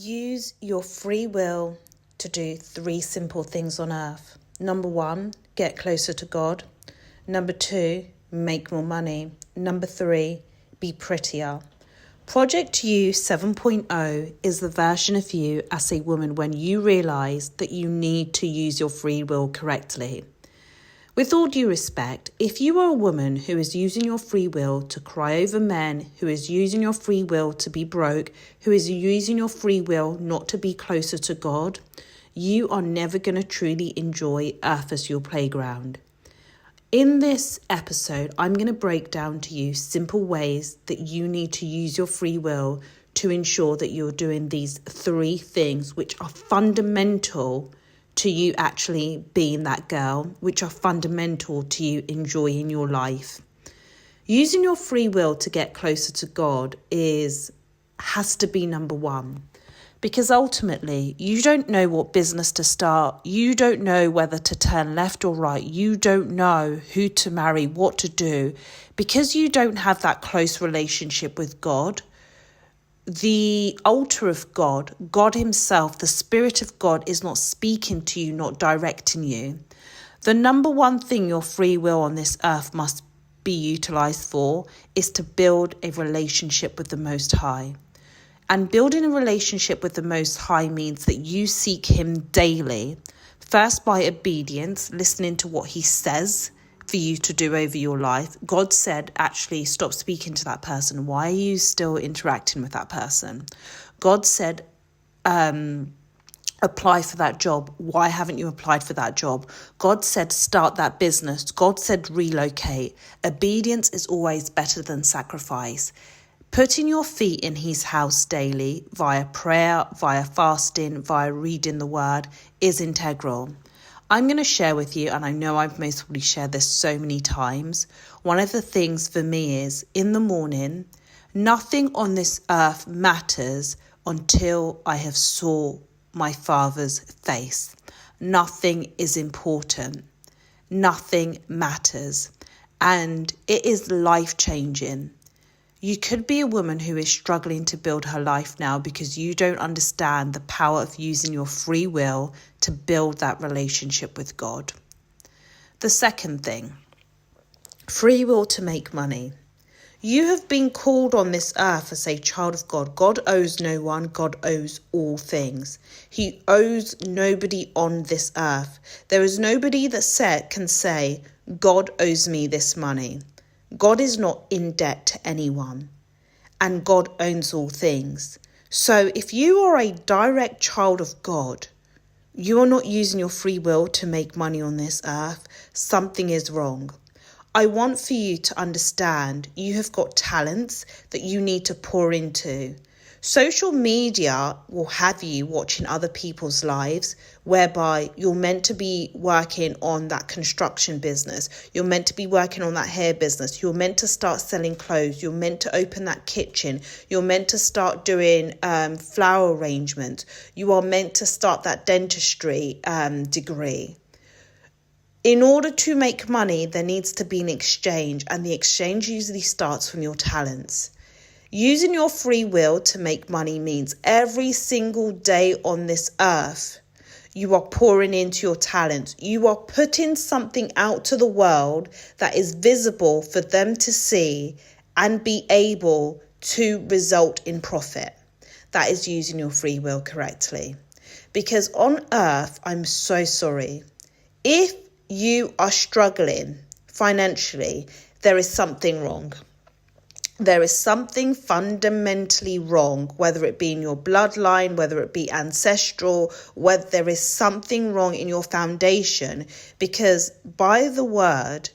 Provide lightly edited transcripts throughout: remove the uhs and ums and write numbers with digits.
Use your free will to do 3 simple things on earth. Number 1, get closer to God. Number 2, make more money. Number 3, be prettier. Project You 7.0 is the version of you as a woman when you realise that you need to use your free will correctly. With all due respect, if you are a woman who is using your free will to cry over men, who is using your free will to be broke, who is using your free will not to be closer to God, you are never going to truly enjoy earth as your playground. In this episode, I'm going to break down to you simple ways that you need to use your free will to ensure that you're doing these 3 things which are fundamental to you actually being that girl, which are fundamental to you enjoying your life. Using your free will to get closer to God has to be number 1. Because ultimately, you don't know what business to start. You don't know whether to turn left or right. You don't know who to marry, what to do. Because you don't have that close relationship with God, the altar of God, God himself, the Spirit of God is not speaking to you, not directing you. The number 1 thing your free will on this earth must be utilised for is to build a relationship with the Most High. And building a relationship with the Most High means that you seek him daily, first by obedience, listening to what he says for you to do over your life. God said, actually, stop speaking to that person. Why are you still interacting with that person? God said, apply for that job. Why haven't you applied for that job? God said, start that business. God said, relocate. Obedience is always better than sacrifice. Putting your feet in his house daily via prayer, via fasting, via reading the word is integral. I'm going to share with you, and I know I've most probably shared this so many times, one of the things for me is, in the morning, nothing on this earth matters until I have saw my Father's face. Nothing is important. Nothing matters. And it is life-changing. You could be a woman who is struggling to build her life now because you don't understand the power of using your free will to build that relationship with God. The second thing, free will to make money. You have been called on this earth as a child of God. God owes no one. God owes all things. He owes nobody on this earth. There is nobody that can say, God owes me this money. God is not in debt to anyone, and God owns all things. So if you are a direct child of God, you are not using your free will to make money on this earth. Something is wrong. I want for you to understand you have got talents that you need to pour into. Social media will have you watching other people's lives, whereby you're meant to be working on that construction business. You're meant to be working on that hair business. You're meant to start selling clothes. You're meant to open that kitchen. You're meant to start doing flower arrangements. You are meant to start that dentistry degree. In order to make money, there needs to be an exchange, and the exchange usually starts from your talents. Using your free will to make money means every single day on this earth, you are pouring into your talents. You are putting something out to the world that is visible for them to see and be able to result in profit. That is using your free will correctly. Because on earth, I'm so sorry, if you are struggling financially, there is something wrong. There is something fundamentally wrong, whether it be in your bloodline, whether it be ancestral, whether there is something wrong in your foundation, because by the word,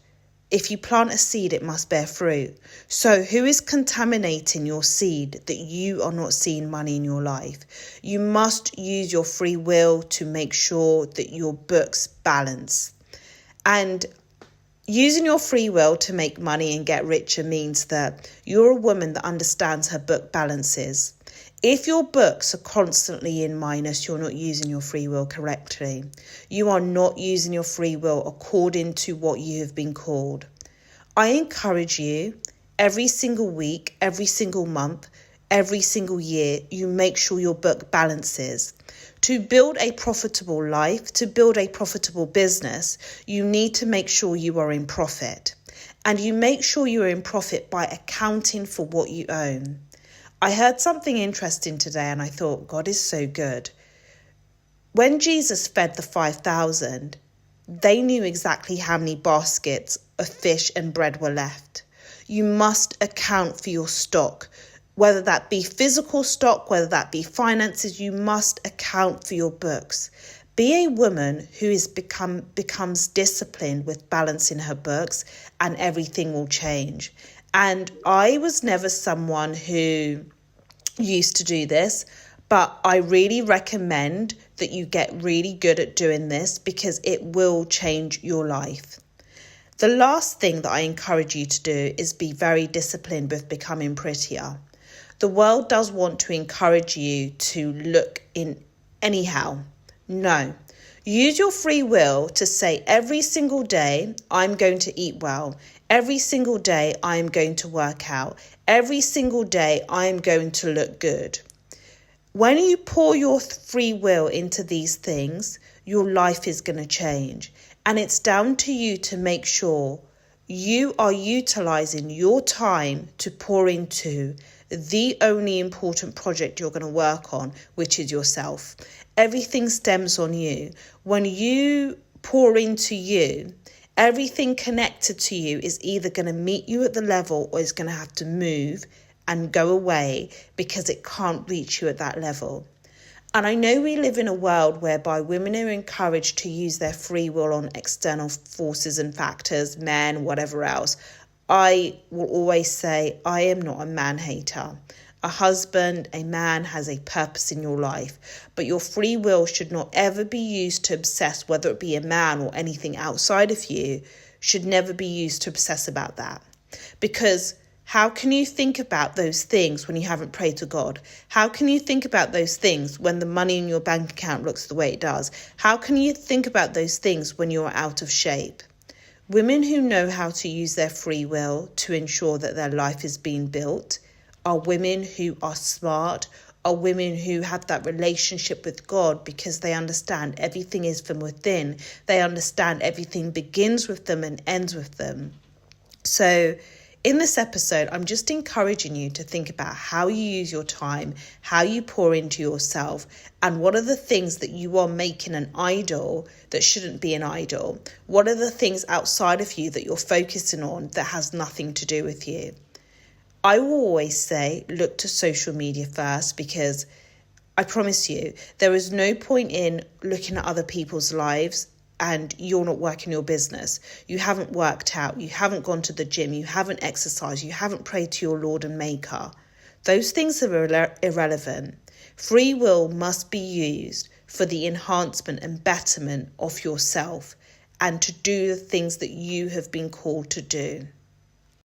if you plant a seed, it must bear fruit. So who is contaminating your seed that you are not seeing money in your life? You must use your free will to make sure that your books balance. And using your free will to make money and get richer means that you're a woman that understands her book balances. If your books are constantly in minus, you're not using your free will correctly. You are not using your free will according to what you have been called. I encourage you every single week, every single month, every single year, you make sure your book balances. To build a profitable life, to build a profitable business, you need to make sure you are in profit. And you make sure you're in profit by accounting for what you own. I heard something interesting today and I thought, God is so good. When Jesus fed the 5,000, they knew exactly how many baskets of fish and bread were left. You must account for your stock, whether that be physical stock, whether that be finances. You must account for your books. Be a woman who becomes disciplined with balancing her books, and everything will change. And I was never someone who used to do this, but I really recommend that you get really good at doing this because it will change your life. The last thing that I encourage you to do is be very disciplined with becoming prettier. The world does want to encourage you to look in anyhow. No. Use your free will to say every single day, I'm going to eat well. Every single day, I am going to work out. Every single day, I am going to look good. When you pour your free will into these things, your life is going to change. And it's down to you to make sure you are utilizing your time to pour into the only important project you're going to work on, which is yourself. Everything stems on you. When you pour into you, everything connected to you is either going to meet you at the level or is going to have to move and go away because it can't reach you at that level. And I know we live in a world whereby women are encouraged to use their free will on external forces and factors, men, whatever else. I will always say I am not a man hater. A husband, a man has a purpose in your life, but your free will should not ever be used to obsess, whether it be a man or anything outside of you, should never be used to obsess about that. Because how can you think about those things when you haven't prayed to God? How can you think about those things when the money in your bank account looks the way it does? How can you think about those things when you're out of shape? Women who know how to use their free will to ensure that their life is being built are women who are smart, are women who have that relationship with God because they understand everything is from within. They understand everything begins with them and ends with them. So in this episode, I'm just encouraging you to think about how you use your time, how you pour into yourself, and what are the things that you are making an idol that shouldn't be an idol? What are the things outside of you that you're focusing on that has nothing to do with you? I will always say, look to social media first, because I promise you, there is no point in looking at other people's lives and you're not working your business. You haven't worked out, you haven't gone to the gym, you haven't exercised, you haven't prayed to your Lord and Maker. Those things are irrelevant. Free will must be used for the enhancement and betterment of yourself and to do the things that you have been called to do.